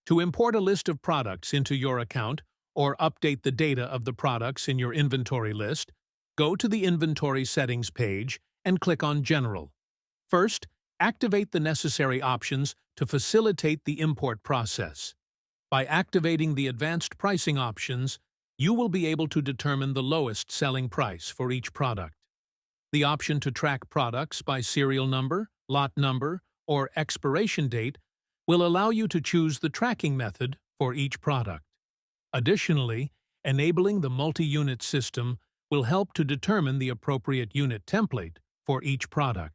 To import a list of products into your account or update the data of the products in your inventory list, go to the Inventory Settings page and click on General. First, activate the necessary options to facilitate the import process. By activating the advanced pricing options, you will be able to determine the lowest selling price for each product. The option to track products by serial number, lot number, or expiration date will allow you to choose the tracking method for each product. Additionally, enabling the multi-unit system will help to determine the appropriate unit template for each product.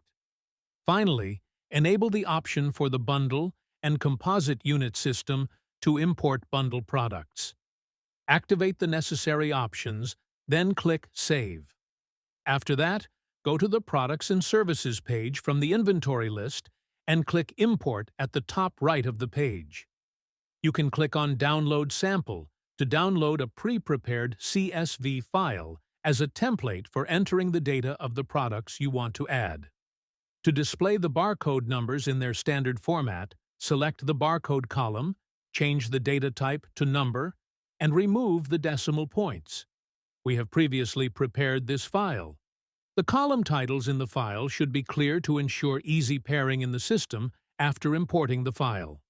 Finally, enable the option for the bundle and composite unit system to import bundle products. Activate the necessary options, then click Save. After that, go to the Products and Services page from the inventory list and click Import at the top right of the page. You can click on Download Sample to download a pre-prepared CSV file as a template for entering the data of the products you want to add. To display the barcode numbers in their standard format, select the barcode column, change the data type to number, and remove the decimal points. We have previously prepared this file. The column titles in the file should be clear to ensure easy pairing in the system after importing the file.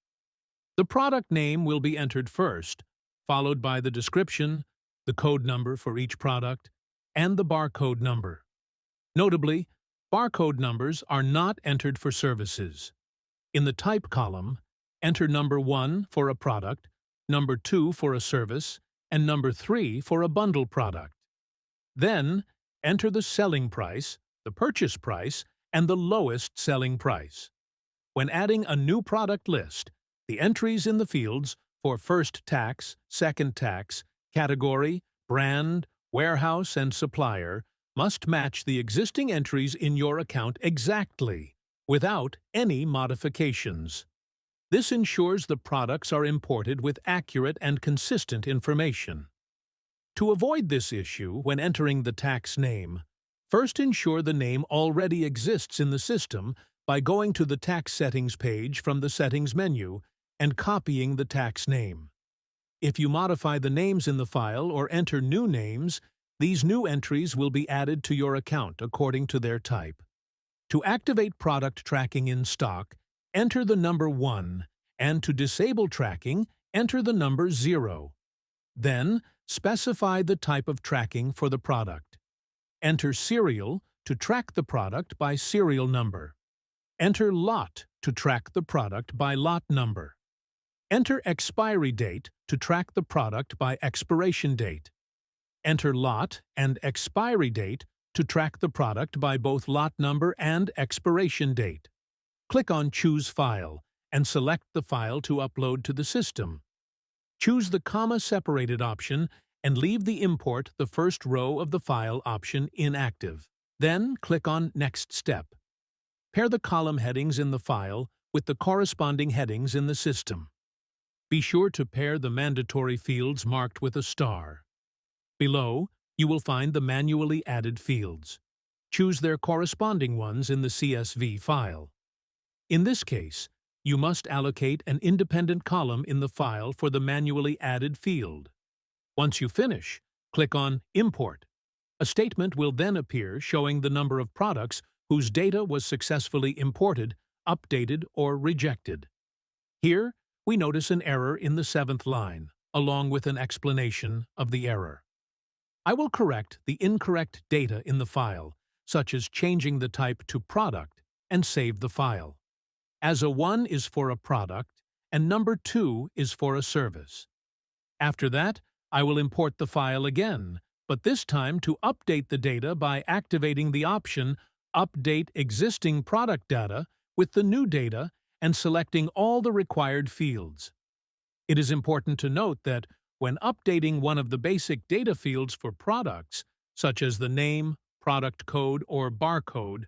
The product name will be entered first, followed by the description, the code number for each product, and the barcode number. Notably, barcode numbers are not entered for services. In the Type column, enter number 1 for a product, number 2 for a service, and number 3 for a bundle product. Then, enter the selling price, the purchase price, and the lowest selling price. When adding a new product list, the entries in the fields for first tax, second tax, category, brand, warehouse, and supplier must match the existing entries in your account exactly, without any modifications. This ensures the products are imported with accurate and consistent information. To avoid this issue when entering the tax name, first ensure the name already exists in the system by going to the Tax Settings page from the Settings menu and copying the tax name. If you modify the names in the file or enter new names, these new entries will be added to your account according to their type. To activate product tracking in stock, enter the number 1, and to disable tracking, enter the number 0. Then, specify the type of tracking for the product. Enter serial to track the product by serial number. Enter lot to track the product by lot number. Enter expiry date to track the product by expiration date. Enter lot and expiry date to track the product by both lot number and expiration date. Click on Choose File and select the file to upload to the system. Choose the comma-separated option and leave the Import the first row of the file option inactive. Then click on Next Step. Pair the column headings in the file with the corresponding headings in the system. Be sure to pair the mandatory fields marked with a star. Below, you will find the manually added fields. Choose their corresponding ones in the CSV file. In this case, you must allocate an independent column in the file for the manually added field. Once you finish, click on Import. A statement will then appear showing the number of products whose data was successfully imported, updated, or rejected. Here, we notice an error in the 7th line, along with an explanation of the error. I will correct the incorrect data in the file, such as changing the type to product, and save the file, as a 1 is for a product and number 2 is for a service. After that, I will import the file again, but this time to update the data by activating the option Update Existing Product Data with the new data and selecting all the required fields. It is important to note that when updating one of the basic data fields for products, such as the name, product code, or barcode,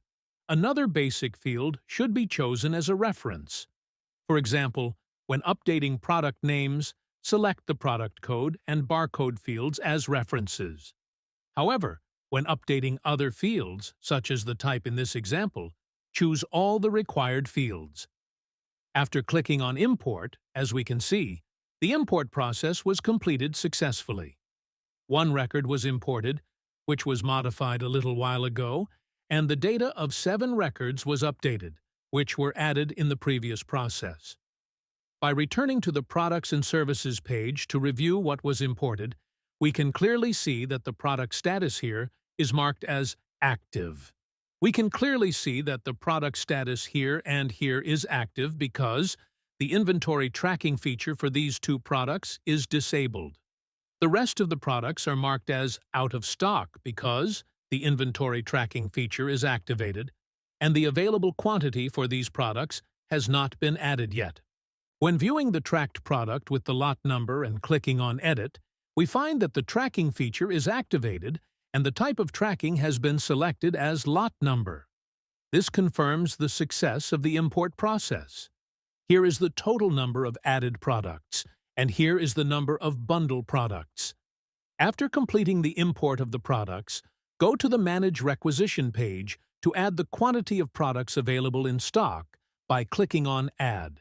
another basic field should be chosen as a reference. For example, when updating product names, select the product code and barcode fields as references. However, when updating other fields, such as the type in this example, choose all the required fields. After clicking on Import, as we can see, the import process was completed successfully. One record was imported, which was modified a little while ago, and the data of 7 records was updated, which were added in the previous process. By returning to the Products and Services page to review what was imported, we can clearly see that the product status here is marked as active. We can clearly see that the product status here and here is active because the inventory tracking feature for these 2 products is disabled. The rest of the products are marked as out of stock because the inventory tracking feature is activated, and the available quantity for these products has not been added yet. When viewing the tracked product with the lot number and clicking on Edit, we find that the tracking feature is activated and the type of tracking has been selected as lot number. This confirms the success of the import process. Here is the total number of added products, and here is the number of bundle products. After completing the import of the products, go to the Manage Requisition page to add the quantity of products available in stock by clicking on Add.